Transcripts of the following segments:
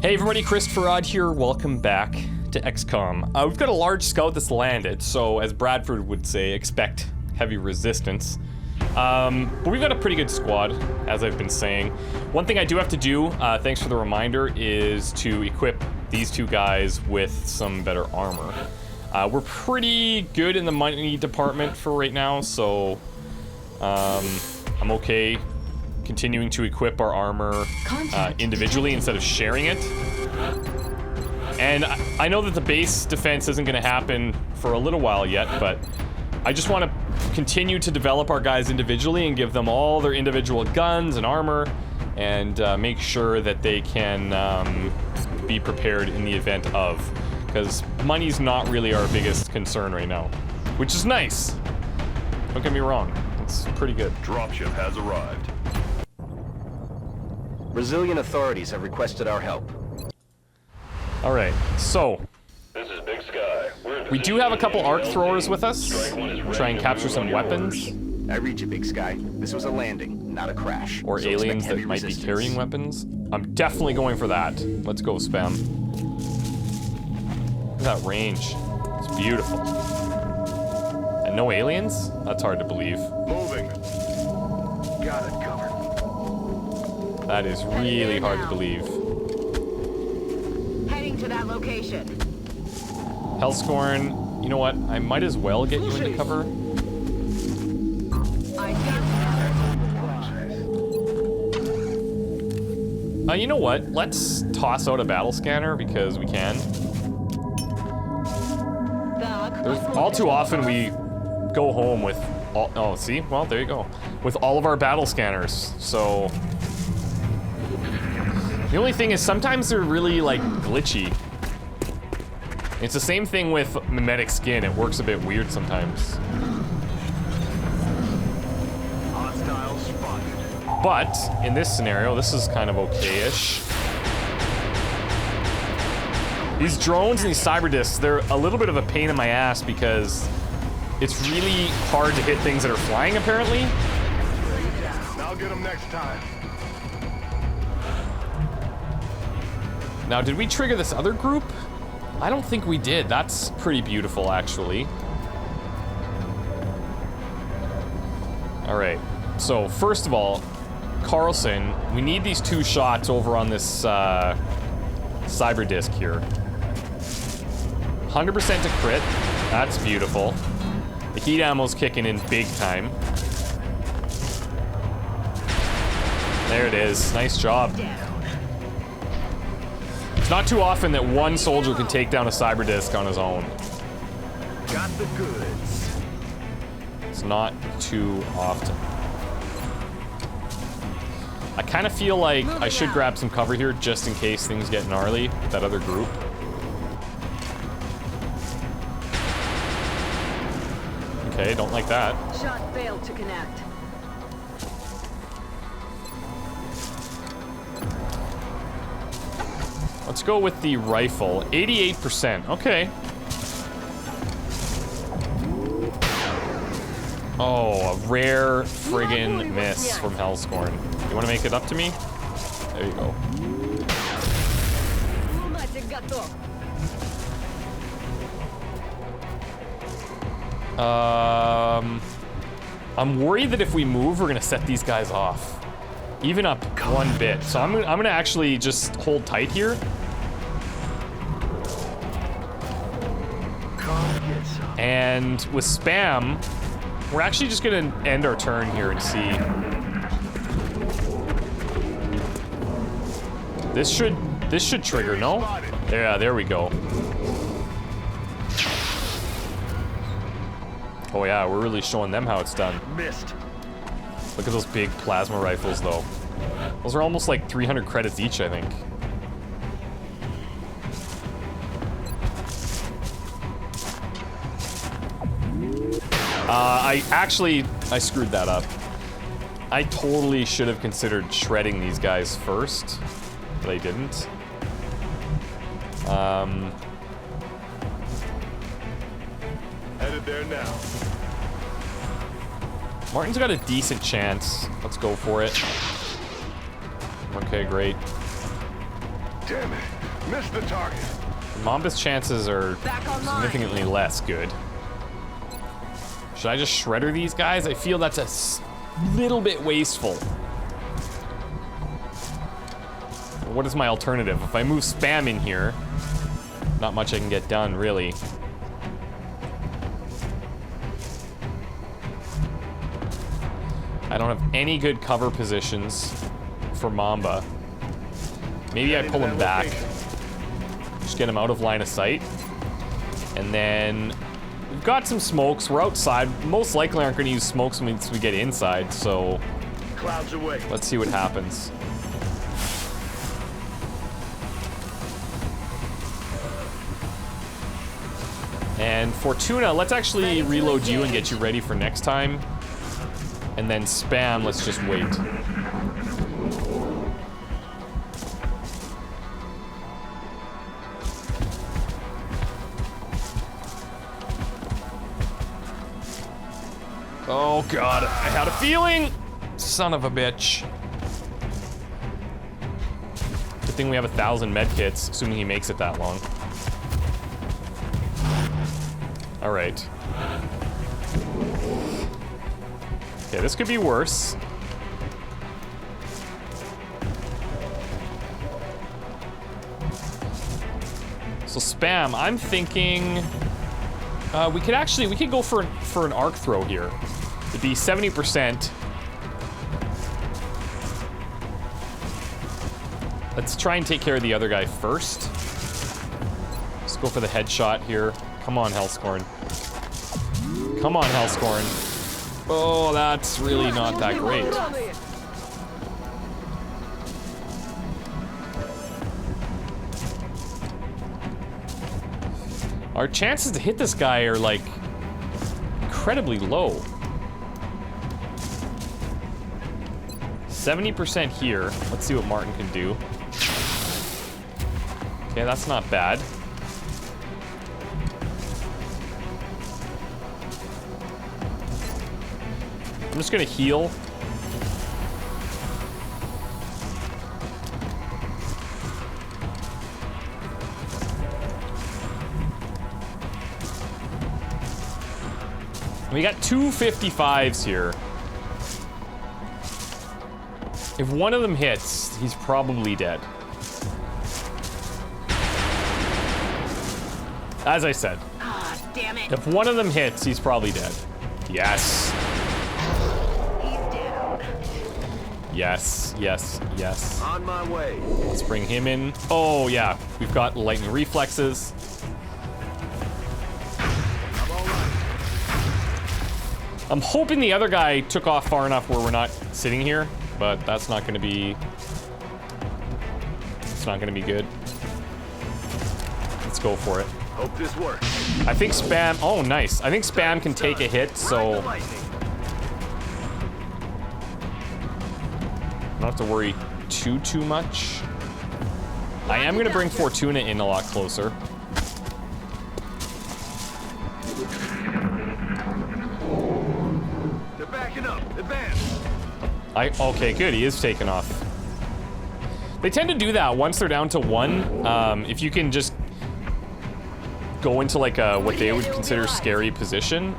Hey everybody, ChristopherOdd here. Welcome back to XCOM. We've got a large scout that's landed, so as Bradford would say, expect heavy resistance. But we've got a pretty good squad, as I've been saying. One thing I do have to do, thanks for the reminder, is to equip these two guys with some better armor. We're pretty good in the money department for right now, so I'm okay continuing to equip our armor individually instead of sharing it. And I know that the base defense isn't going to happen for a little while yet, but I just want to continue to develop our guys individually and give them all their individual guns and armor and make sure that they can be prepared in the event of, because money's not really our biggest concern right now, which is nice. Don't get me wrong, it's pretty good. Dropship has arrived. Brazilian authorities have requested our help. All right, so This is Big Sky. we do have a couple arc throwers with us. Try and capture some weapons I read you, Big Sky. This was a landing, not a crash. or So aliens expect that heavy might be resistance. carrying weapons. I'm definitely going for that. Let's go, Spam. Look at that range. It's beautiful. And no aliens? That's hard to believe. Moving. Got it covered. That is really hard to believe. Heading to that location. Hellscorn, you know what? I might as well get you into cover. You know what? Let's toss out a battle scanner because we can. All too often we go home with all, oh, see? Well, there you go. With all of our battle scanners, so. The only thing is sometimes they're really, like, glitchy. It's the same thing with mimetic skin. It works a bit weird sometimes. Hostile spotted. But, in this scenario, this is kind of okay-ish. These drones and these cyber discs, they're a little bit of a pain in my ass because it's really hard to hit things that are flying, apparently. I'll get them next time. Now, did we trigger this other group? I don't think we did. That's pretty beautiful, actually. All right. So, first of all, Carlson, we need these two shots over on this cyber disc here. 100% to crit. That's beautiful. The heat ammo's kicking in big time. There it is. Nice job. It's not too often that one soldier can take down a cyber disc on his own. Got the goods. It's not too often. I kind of feel like I should grab some cover here just in case things get gnarly with that other group. Okay, don't like that. Shot failed to connect. Let's go with the rifle. 88%. Okay. Oh, a rare friggin' miss from Hellscorn. You want to make it up to me? There you go. I'm worried that if we move, we're gonna set these guys off. Even up one bit. So I'm gonna actually just hold tight here. And with Spam, we're actually just gonna end our turn here and see. This should trigger, no? Yeah, there we go. Oh yeah, we're really showing them how it's done. Missed. Look at those big plasma rifles, though. Those are almost like 300 credits each, I think. I screwed that up. I totally should have considered shredding these guys first, but I didn't. Headed there now. Martin's got a decent chance. Let's go for it. Okay, great. Damn it. Missed the target. Mamba's chances are Back online. significantly less good. Should I just shredder these guys? I feel that's a little bit wasteful. What is my alternative? If I move spam in here, not much I can get done, really. I don't have any good cover positions for Mamba. Maybe I pull him back. Just get him out of line of sight. And then we've got some smokes. We're outside. Most likely aren't going to use smokes once we get inside, so Clouds away. let's see what happens. And Fortuna, let's actually reload you and get you ready for next time. And then spam, let's just wait. Oh god, I had a feeling! Son of a bitch. Good thing we have 1,000 med kits, assuming he makes it that long. Alright. Okay, this could be worse. So spam, I'm thinking we could go for an arc throw here. It'd be 70%. Let's try and take care of the other guy first. Let's go for the headshot here. Come on, Hellscorn. Come on, Hellscorn. Oh, that's really not that great. Our chances to hit this guy are, like, incredibly low. 70% here. Let's see what Martin can do. Okay, that's not bad. I'm just gonna heal. We got two 55s here. If one of them hits, he's probably dead. As I said. Ah, damn it. If one of them hits, he's probably dead. Yes. He's down. Yes, yes, yes. On my way. Let's bring him in. Oh, yeah. We've got lightning reflexes. I'm all right. I'm hoping the other guy took off far enough where we're not sitting here, but that's not going to be... It's not going to be good. Let's go for it. Hope this works. I think spam... Oh, nice. I think spam can take a hit, so... Ride the lightning. I don't have to worry too much. I am going to bring Fortuna in a lot closer. They're backing up. Advance. Okay, good. He is taking off. They tend to do that once they're down to one. If you can just go into like a what they would consider scary position,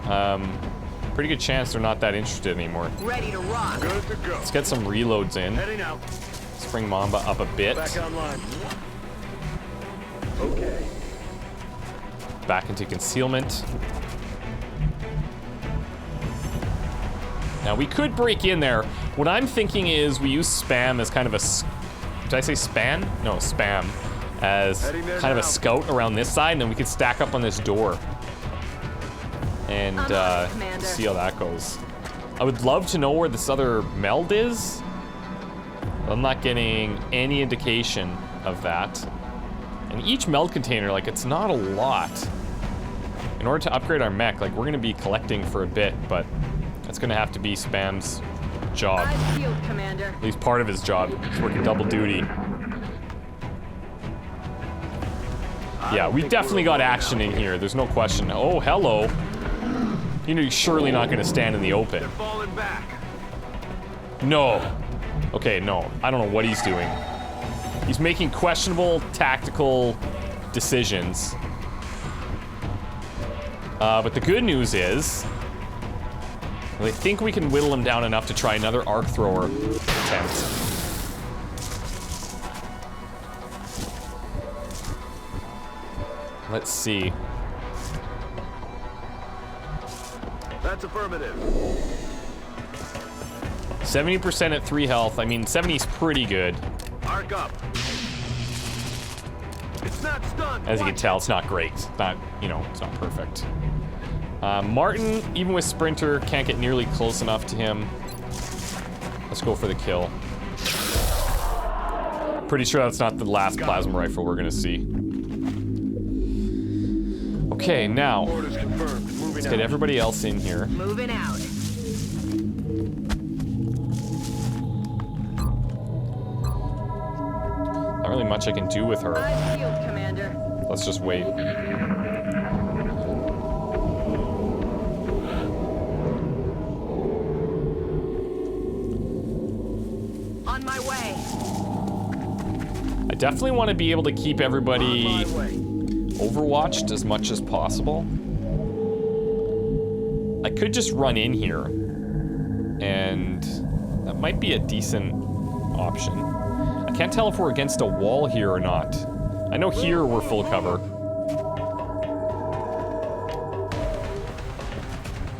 pretty good chance they're not that interested anymore. Ready to rock. Good to go. Let's get some reloads in. Heading out. Let's bring Mamba up a bit. Back online. Okay. Back into concealment. Now we could break in there. What I'm thinking is we use spam as kind of a... Did I say span? No, spam. As kind of a scout around this side, and then we could stack up on this door. And see how that goes. I would love to know where this other meld is. I'm not getting any indication of that. And each meld container, like, it's not a lot. In order to upgrade our mech, like, we're gonna be collecting for a bit, but it's gonna have to be Spam's job. Eyes peeled, Commander. At least part of his job. He's working double duty. Yeah, we've definitely got action in here. There's no question. Oh, hello. You know, you're surely not gonna stand in the open. They're falling back. No. Okay, no. I don't know what he's doing. He's making questionable tactical decisions. But the good news is, I think we can whittle him down enough to try another arc thrower attempt. Let's see. That's affirmative. 70% at 3 health. I mean, 70 is pretty good. Arc up. It's not stunned. As you can tell, it's not great. It's not, you know, it's not perfect. Martin, even with Sprinter, can't get nearly close enough to him. Let's go for the kill. Pretty sure that's not the last plasma rifle we're gonna see. Okay, now, Orders confirmed. Moving let's out. get everybody else in here. Moving out. Not really much I can do with her. Eyes peeled, Commander. Let's just wait. On my way. I definitely want to be able to keep everybody On my way. overwatched as much as possible. I could just run in here, and that might be a decent option. I can't tell if we're against a wall here or not. I know here we're full cover.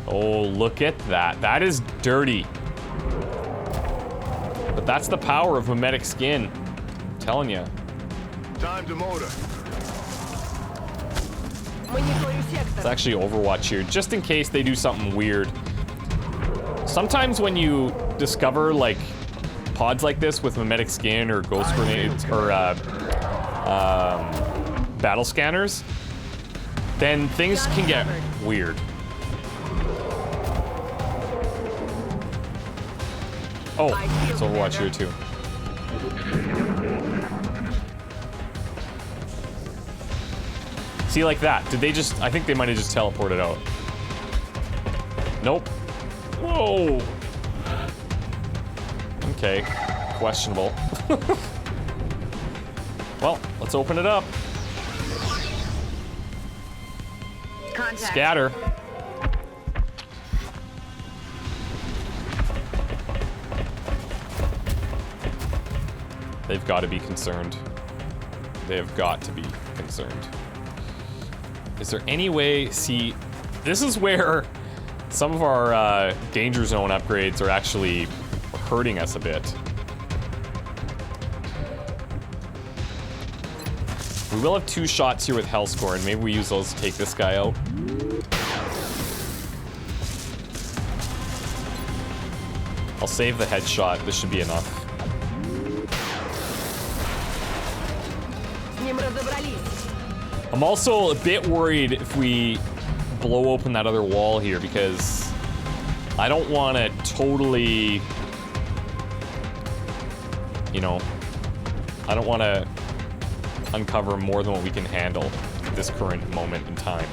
Oh, look at that. That is dirty. But that's the power of mimetic skin. I'm telling you. Time to motor. It's actually Overwatch here, just in case they do something weird. Sometimes when you discover, like, pods like this with mimetic skin or ghost grenades or battle scanners, then things can get weird. Oh, it's Overwatch here too. See, like that. Did they just... I think they might have just teleported out. Nope. Whoa. Okay. Questionable. Well, let's open it up. Contact. Scatter. They've got to be concerned. They have got to be concerned. Is there any way... See, this is where some of our danger zone upgrades are actually hurting us a bit. We will have 2 shots here with Hellscore, and maybe we use those to take this guy out. I'll save the headshot. This should be enough. I'm also a bit worried if we blow open that other wall here, because I don't want to totally, you know, I don't want to uncover more than what we can handle at this current moment in time.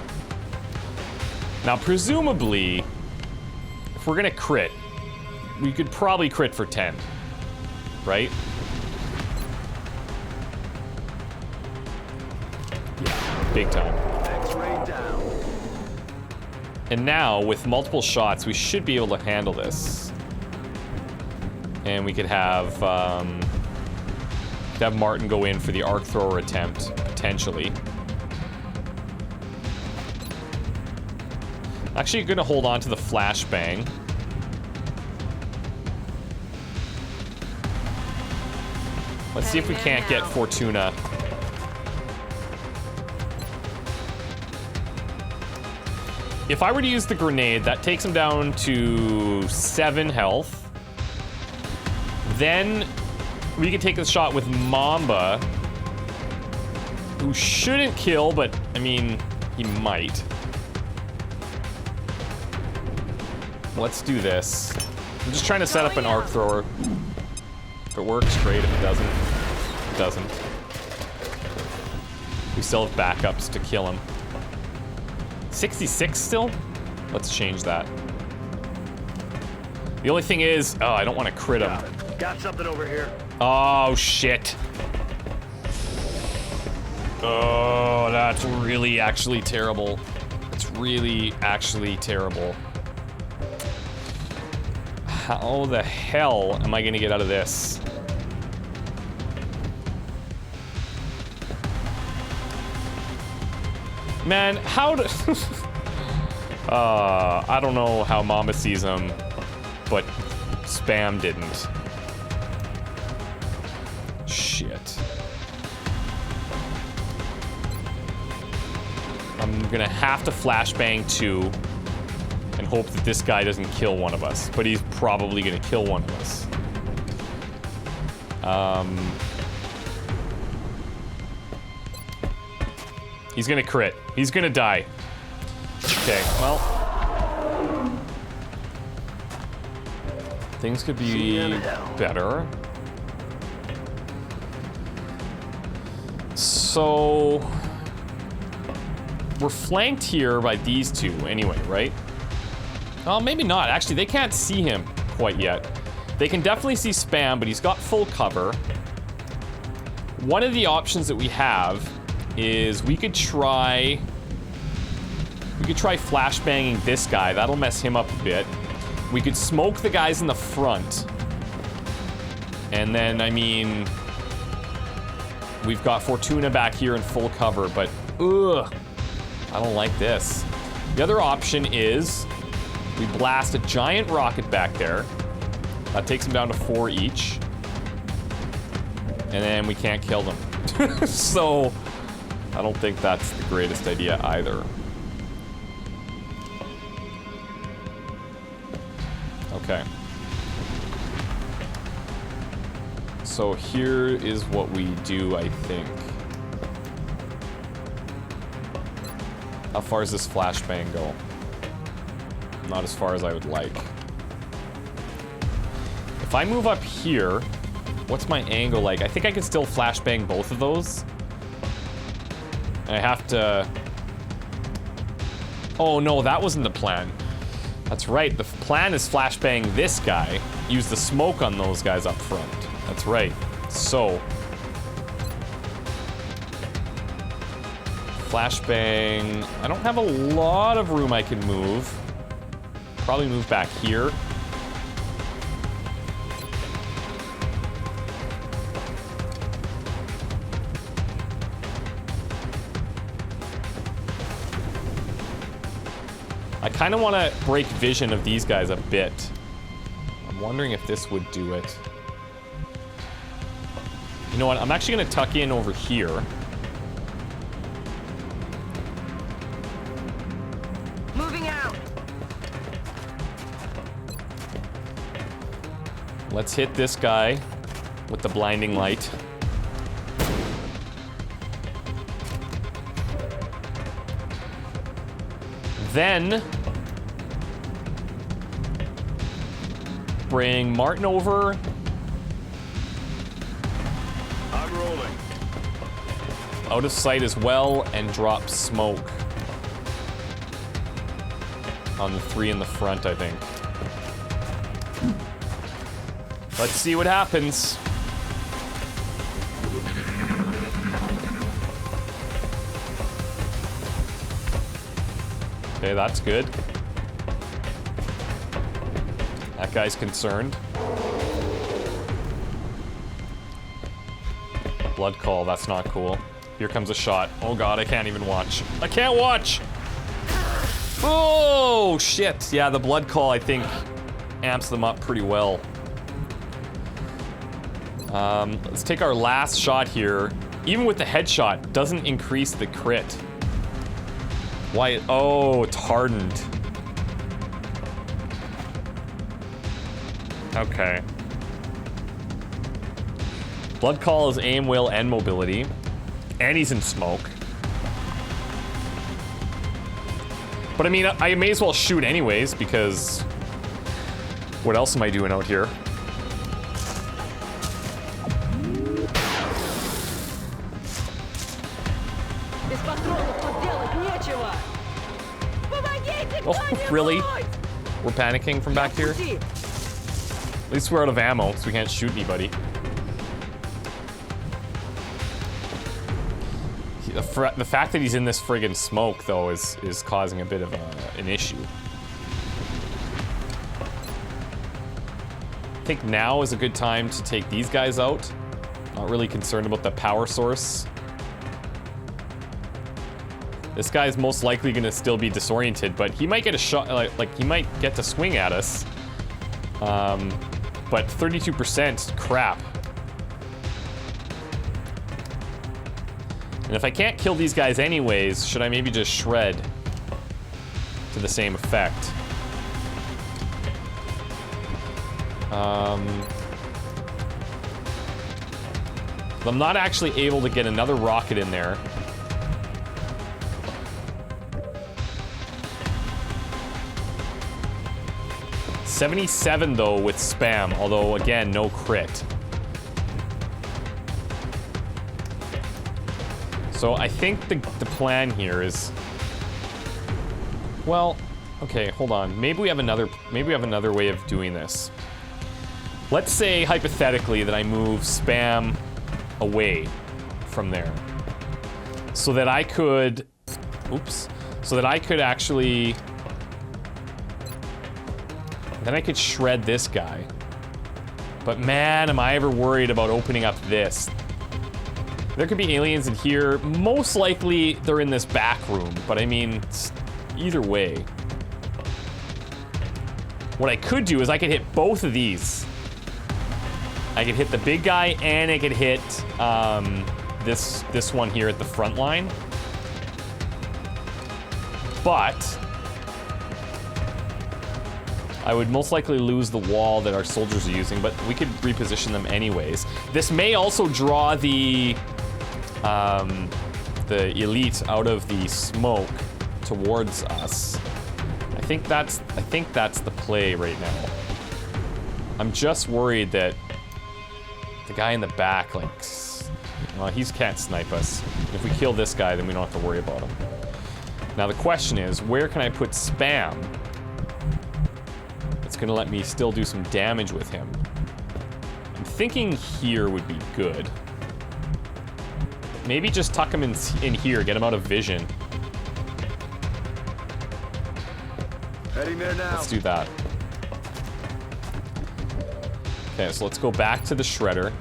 Now, presumably, if we're gonna crit, we could probably crit for 10, right? Big time. X-ray down. And now, with multiple shots, we should be able to handle this. And we could have Martin go in for the arc thrower attempt, potentially. Actually, gonna hold on to the flashbang. Let's see if we can't get Fortuna. If I were to use the grenade, that takes him down to 7 health. Then we could take a shot with Mamba, who shouldn't kill, but I mean, he might. Let's do this. I'm just trying to set up an arc thrower. If it works, great. If it doesn't, it doesn't. We still have backups to kill him. 66 still? Let's change that. The only thing is, oh, I don't want to crit him. Got something over here. Oh, shit. Oh, that's really actually terrible. It's really actually terrible. How the hell am I gonna get out of this? Man, how do... I don't know how Mama sees him, but Spam didn't. Shit. I'm gonna have to flashbang 2 and hope that this guy doesn't kill one of us, but he's probably gonna kill one of us. He's gonna crit. He's gonna die. Okay, well. Things could be better. So... we're flanked here by these two anyway, right? Oh, maybe not. Actually, they can't see him quite yet. They can definitely see Spam, but he's got full cover. One of the options that we have is we could try flashbanging this guy. That'll mess him up a bit. We could smoke the guys in the front. And then, I mean, we've got Fortuna back here in full cover, but ugh, I don't like this. The other option is we blast a giant rocket back there. That takes them down to 4 each. And then we can't kill them. So, I don't think that's the greatest idea either. Okay. So here is what we do, I think. How far does this flashbang go? Not as far as I would like. If I move up here, what's my angle like? I think I can still flashbang both of those. And I have to... oh no, that wasn't the plan. That's right, the plan is flashbang this guy. Use the smoke on those guys up front. That's right. So... flashbang... I don't have a lot of room I can move. Probably move back here. I kind of want to break vision of these guys a bit. I'm wondering if this would do it. You know what? I'm actually going to tuck in over here. Moving out. Let's hit this guy with the blinding light. Then bring Martin over. I'm rolling. Out of sight as well, and drop smoke on the 3 in the front, I think. Let's see what happens. Okay, that's good. That guy's concerned. Blood call, that's not cool. Here comes a shot. Oh god, I can't even watch. I can't watch! Oh, shit. Yeah, the blood call, I think, amps them up pretty well. Let's take our last shot here. Even with the headshot, doesn't increase the crit. Why? Oh, it's hardened. Okay. Blood call is aim, will, and mobility. And he's in smoke. But I mean, I may as well shoot anyways, because... what else am I doing out here? Oh, really? We're panicking from back here? At least we're out of ammo, so we can't shoot anybody. The fact that he's in this friggin' smoke, though, is causing a bit of an issue. I think now is a good time to take these guys out. Not really concerned about the power source. This guy's most likely gonna still be disoriented, but he might get a shot, like he might get to swing at us. But 32%, crap. And if I can't kill these guys anyways, should I maybe just shred to the same effect? I'm not actually able to get another rocket in there. $77 though with spam, although again, no crit. So I think the plan here is, well, okay, hold on. Maybe we have another way of doing this. Let's say hypothetically that I move spam away from there, so that I could, so that I could actually, then I could shred this guy. But man, am I ever worried about opening up this. There could be aliens in here. Most likely they're in this back room, but I mean, either way. What I could do is I could hit both of these. I could hit the big guy and I could hit this one here at the front line. But I would most likely lose the wall that our soldiers are using, but we could reposition them anyways. This may also draw the elite out of the smoke towards us. I think that's the play right now. I'm just worried that the guy in the back, like, well, he can't snipe us. If we kill this guy, then we don't have to worry about him. Now the question is, where can I put spam? It's gonna let me still do some damage with him. I'm thinking here would be good. Maybe just tuck him in here, get him out of vision. Heading there now. Let's do that. Okay, so let's go back to the shredder.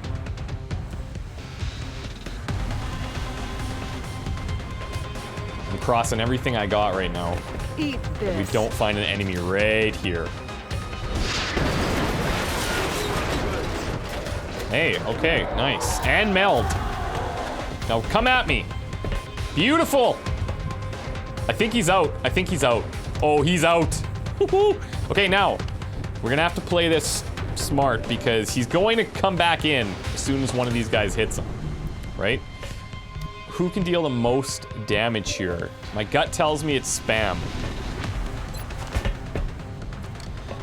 I'm crossing everything I got right now. Eat this. We don't find an enemy right here. Hey, okay, nice. And meld. Now come at me. Beautiful. I think he's out. I think he's out. Oh, he's out. Woohoo. Okay, now we're gonna have to play this smart because he's going to come back in as soon as one of these guys hits him, right? Who can deal the most damage here? My gut tells me it's spam.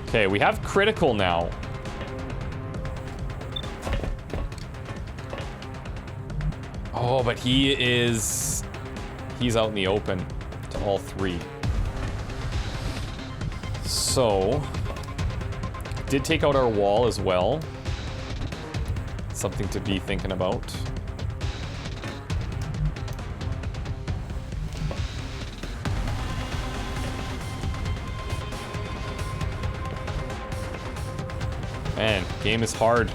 Okay, we have critical now. Oh, but he's out in the open to all three. So, did take out our wall as well. Something to be thinking about. Man, game is hard.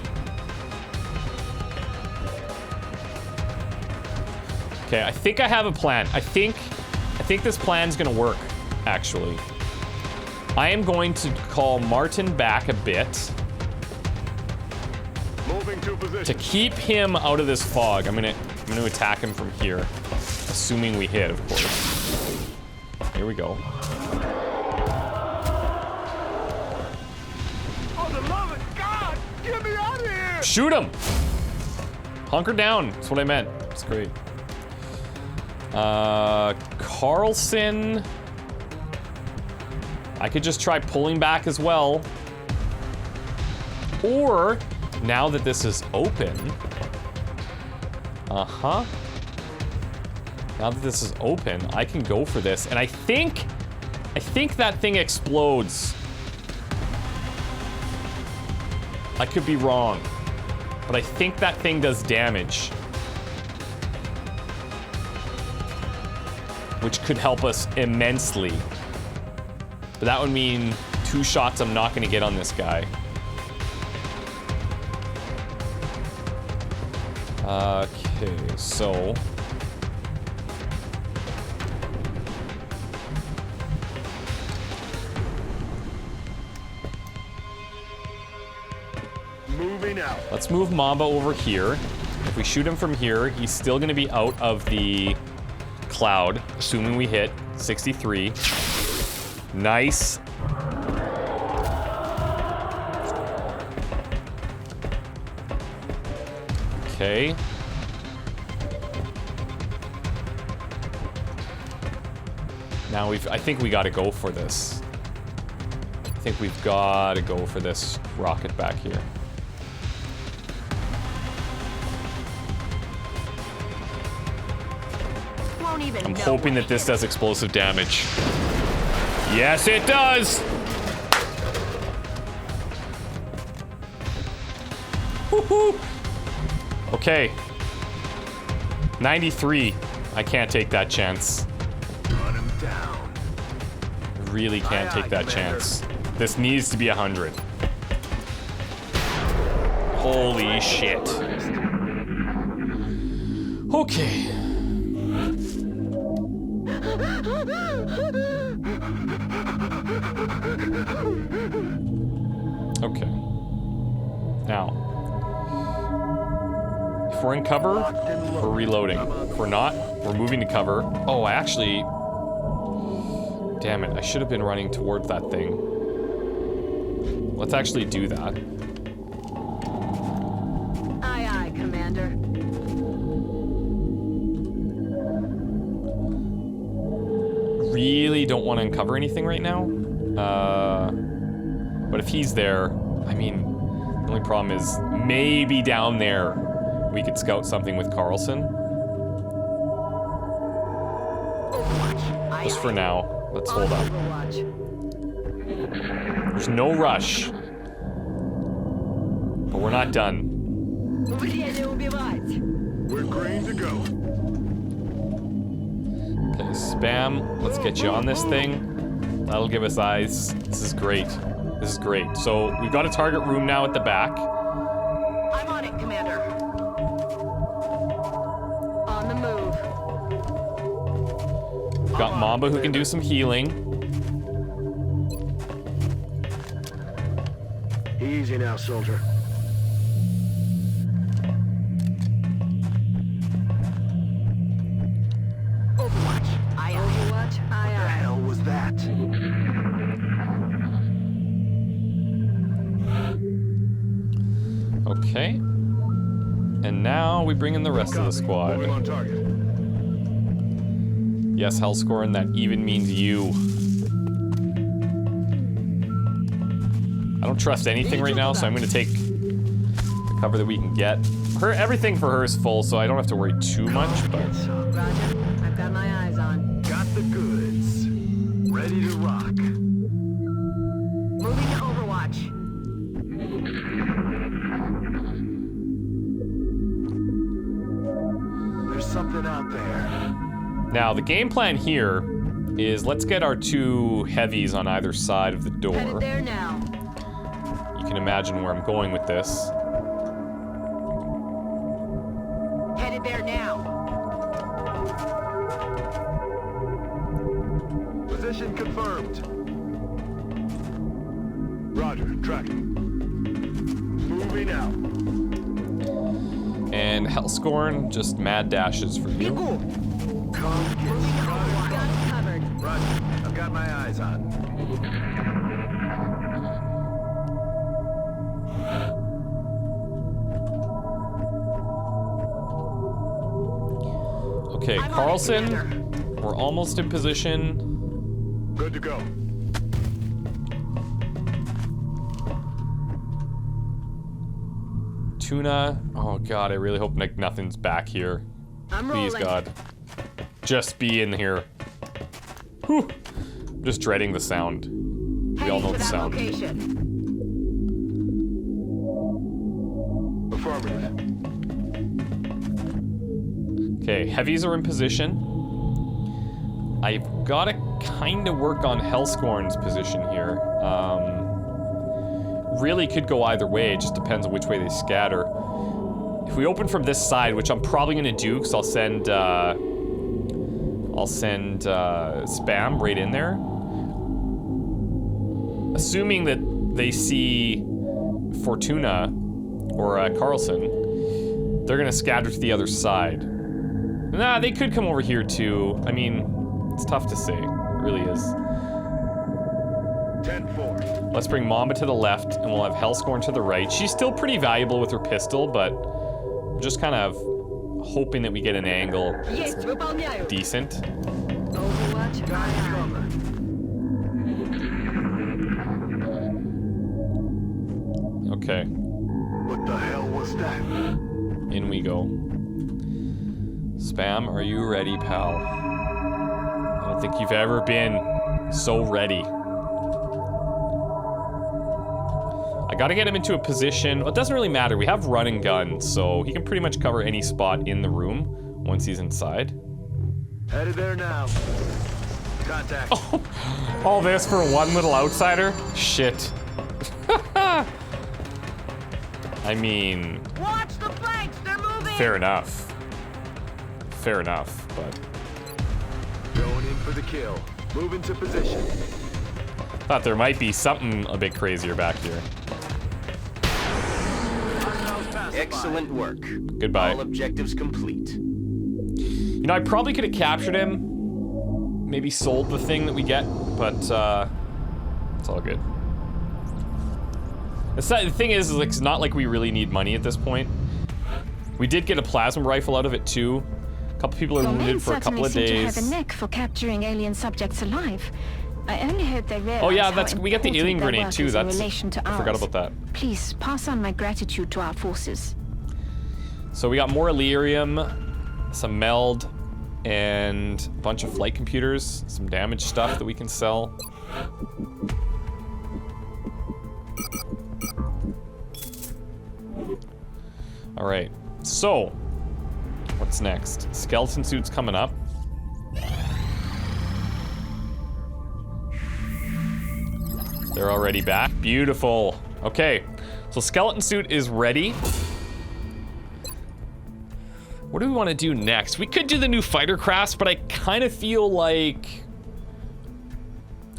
Okay, I think I have a plan. I think this plan's gonna work, actually. I am going to call Martin back a bit. Moving to position. To keep him out of this fog, I'm gonna attack him from here. Assuming we hit, of course. Here we go. For the love of God, get me out of here! Shoot him! Hunker down, that's what I meant. It's great. Carlson. I could just try pulling back as well. Or, now that this is open. Now that this is open, I can go for this. And I think that thing explodes. I could be wrong. But I think that thing does damage. which could help us immensely. But that would mean 2 shots I'm not going to get on this guy. Okay, so... Moving out. let's move Mamba over here. If we shoot him from here, he's still going to be out of the cloud, assuming we hit 63. Nice. Okay. Now I think we gotta go for this. I think we've gotta go for this rocket back here. Won't even I'm know hoping what that this hit. does explosive damage. Yes, it does! Woohoo! Okay. 93. I can't take that chance. Run him down. Really can't Aye, take aye, that Commander. chance. This needs to be 100. Holy shit. Okay. Okay. Now, if we're in cover, we're reloading. If we're not, we're moving to cover. Oh, I actually... Damn it, I should have been running towards that thing. Let's actually do that. Aye, aye, Commander. Really don't want to uncover anything right now. But if he's there, I mean, the only problem is maybe down there we could scout something with Carlson. Overwatch. Aye, Just aye. for now, let's On hold up. Overwatch. There's no rush. But we're not done. Время убивать. We're green to go. Okay, spam. Let's get you on this thing. That'll give us eyes. This is great. This is great. So we've got a target room now at the back. I'm on it, Commander. On the move. We've got Mamba who can do some healing. Easy now, soldier. Overwatch. Aye, aye. Overwatch. Aye, The aye. hell was that? Okay. And now we bring in the rest of the Copy. Moving squad. on target. Yes, Hellscorn, that even means you. I don't trust anything right now, so I'm going to take the cover that we can get. Everything for her is full, so I don't have to worry too much, but... Roger. I've got my eyes on. Got the goods. Ready to rock. Moving to Overwatch. There's something out there. Now, the game plan here is let's get our 2 heavies on either side of the Headed door. there now. You can imagine where I'm going with this. Headed there now. Position confirmed. Roger, tracking. Moving out. And Hellscorn, just mad dashes for you. Come get Overwatch. Got it covered. Roger, I've got my eyes on. Okay, I'm on it, Carlson, Commander. we're almost in position. Good to go. Tuna, oh god, I really hope nothing's back here. I'm Please, rolling. God. Just be in here. Whew. I'm just dreading the sound. We all Heading know to the that sound. location. Affirmative. Okay, heavies are in position. I've got to kind of work on Hellscorn's position here. Really could go either way. It just depends on which way they scatter. If we open from this side, which I'm probably going to do, because I'll send Spam right in there. Assuming that they see Fortuna or Carlson, they're going to scatter to the other side. Nah, they could come over here too. I mean, it's tough to say. It really is. 10-4. Let's bring Mamba to the left, and we'll have Hellscorn to the right. She's still pretty valuable with her pistol, but I'm just kind of hoping that we get an angle Есть, выполняю. decent. Overwatch on. Okay, What the hell was that? in we go. Spam, are you ready, pal? I don't think you've ever been so ready. I gotta get him into a position. Well, it doesn't really matter. We have run and gun, so he can pretty much cover any spot in the room once he's inside. Headed there now. Contact. All this for one little outsider? Shit. I mean, Watch the flanks, they're moving. fair enough. Fair enough, but Going in for the kill. Move into position. thought there might be something a bit crazier back here. Excellent work. Goodbye. All objectives complete. You know, I probably could have captured him. Maybe sold the thing that we get, but it's all good. The thing is like, it's not like we really need money at this point. We did get a plasma rifle out of it too. A couple people are wounded for a couple of Seem to have days. a knack for capturing alien subjects alive. I only hope they realize Oh yeah, how we got the important alien their grenade work too. is in That's relation to I forgot ours. about that. Please pass on my gratitude to our forces. So we got more Elerium, some meld, and a bunch of flight computers, some damaged stuff that we can sell. All right, so what's next? Skeleton suit's coming up. They're already back. Beautiful. Okay, so skeleton suit is ready. What do we want to do next? We could do the new fighter crafts, but I kind of feel like,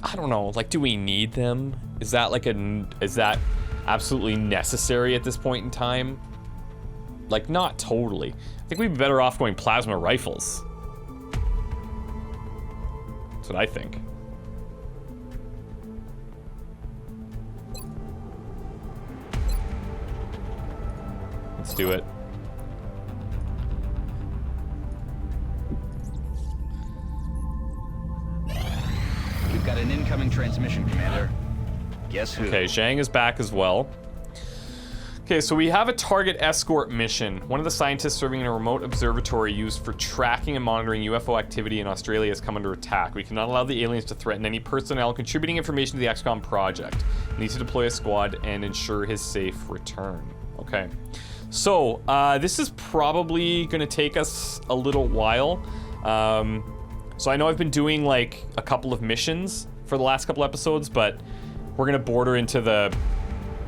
I don't know, like, do we need them? Is that absolutely necessary at this point in time? Like, not totally. I think we'd be better off going plasma rifles. That's what I think. Let's do it. We've got an incoming transmission, Commander. Guess who? Okay, Zhang is back as well. Okay, so we have a target escort mission. One of the scientists serving in a remote observatory used for tracking and monitoring UFO activity in Australia has come under attack. We cannot allow the aliens to threaten any personnel contributing information to the XCOM project. We need to deploy a squad and ensure his safe return. Okay. So, this is probably gonna take us a little while. So I know I've been doing like a couple of missions for the last couple episodes, but we're gonna border into the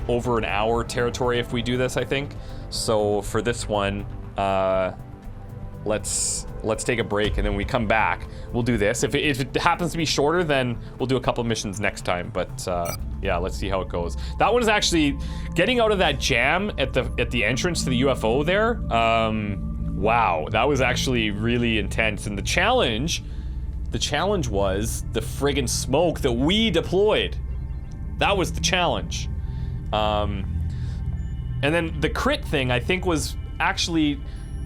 over an hour territory if we do this, I think. So for this one, let's take a break, and then we come back. We'll do this. If it happens to be shorter, then we'll do a couple of missions next time. But yeah, let's see how it goes. That one is actually getting out of that jam at the entrance to the UFO there. Wow, that was actually really intense. And the challenge was the friggin' smoke that we deployed. That was the challenge. And then the crit thing, I think, was actually,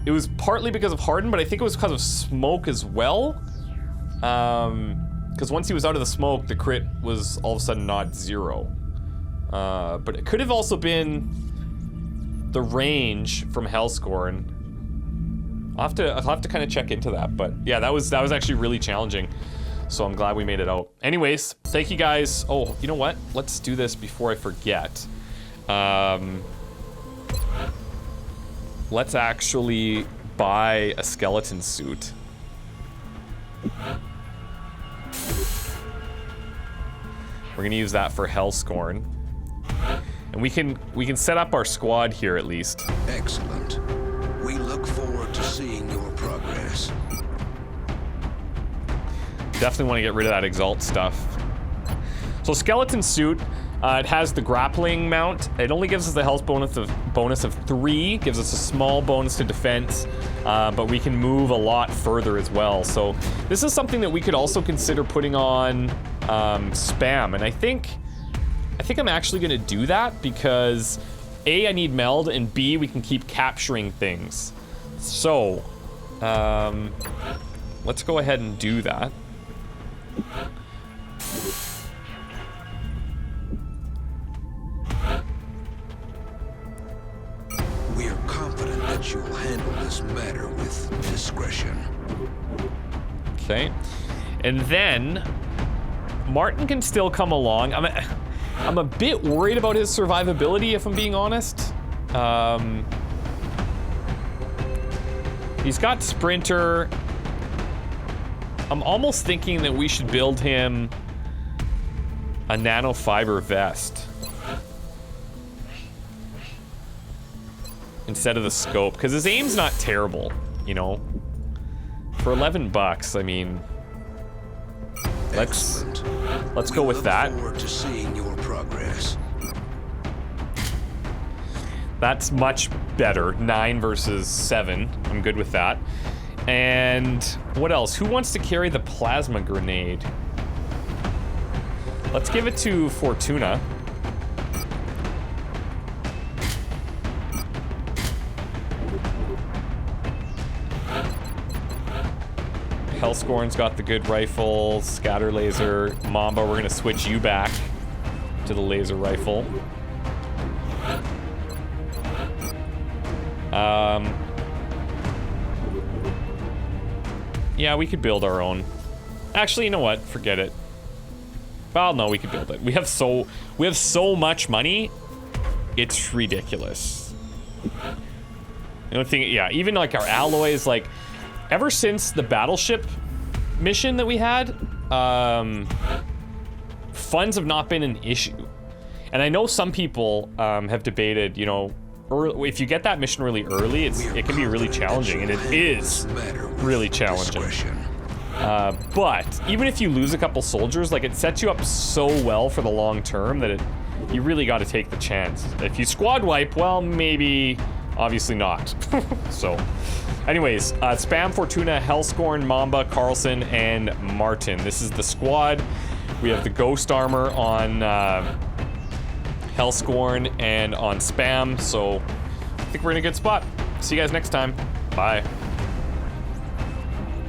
it was partly because of Harden, but I think it was because of smoke as well. Because once he was out of the smoke, the crit was all of a sudden not 0. But it could have also been the range from Hellscorn. I'll have to kind of check into that, but yeah, that was actually really challenging. So I'm glad we made it out. Anyways, thank you guys. Oh, you know what? Let's do this before I forget. Let's actually buy a skeleton suit. We're gonna use that for Hellscorn. And we can set up our squad here at least. Excellent. We look forward to seeing your progress. Definitely want to get rid of that Exalt stuff. So skeleton suit, it has the grappling mount. It only gives us the health bonus of 3, gives us a small bonus to defense, but we can move a lot further as well. So this is something that we could also consider putting on spam, and I think I'm actually gonna do that because A, I need meld, and B, we can keep capturing things. So let's go ahead and do that. We are confident that you will handle this matter with discretion. Okay. And then Martin can still come along. I'm a bit worried about his survivability, if I'm being honest. He's got Sprinter. I'm almost thinking that we should build him a nanofiber vest instead of the scope, because his aim's not terrible, you know. For $11, I mean, let's go with that. We look forward to seeing your progress. That's much better. 9 versus 7. I'm good with that. And what else? Who wants to carry the plasma grenade? Let's give it to Fortuna. Hellscorn's got the good rifle, scatter laser. Mamba, we're gonna switch you back to the laser rifle. Yeah, we could build our own. Actually, you know what? Forget it. Well, no, we could build it. We have so much money. It's ridiculous. The only thing, yeah, even like our alloys, like ever since the battleship mission that we had, funds have not been an issue. And I know some people have debated, you know, if you get that mission really early, it can be really challenging, and it is really challenging. But even if you lose a couple soldiers, like it sets you up so well for the long term that you really got to take the chance. If you squad wipe, well, maybe, obviously not. So, anyways, spam Fortuna, Hellscorn, Mamba, Carlson, and Martin. This is the squad. We have the ghost armor on Hellscorn and on spam, so I think we're in a good spot. See you guys next time. Bye.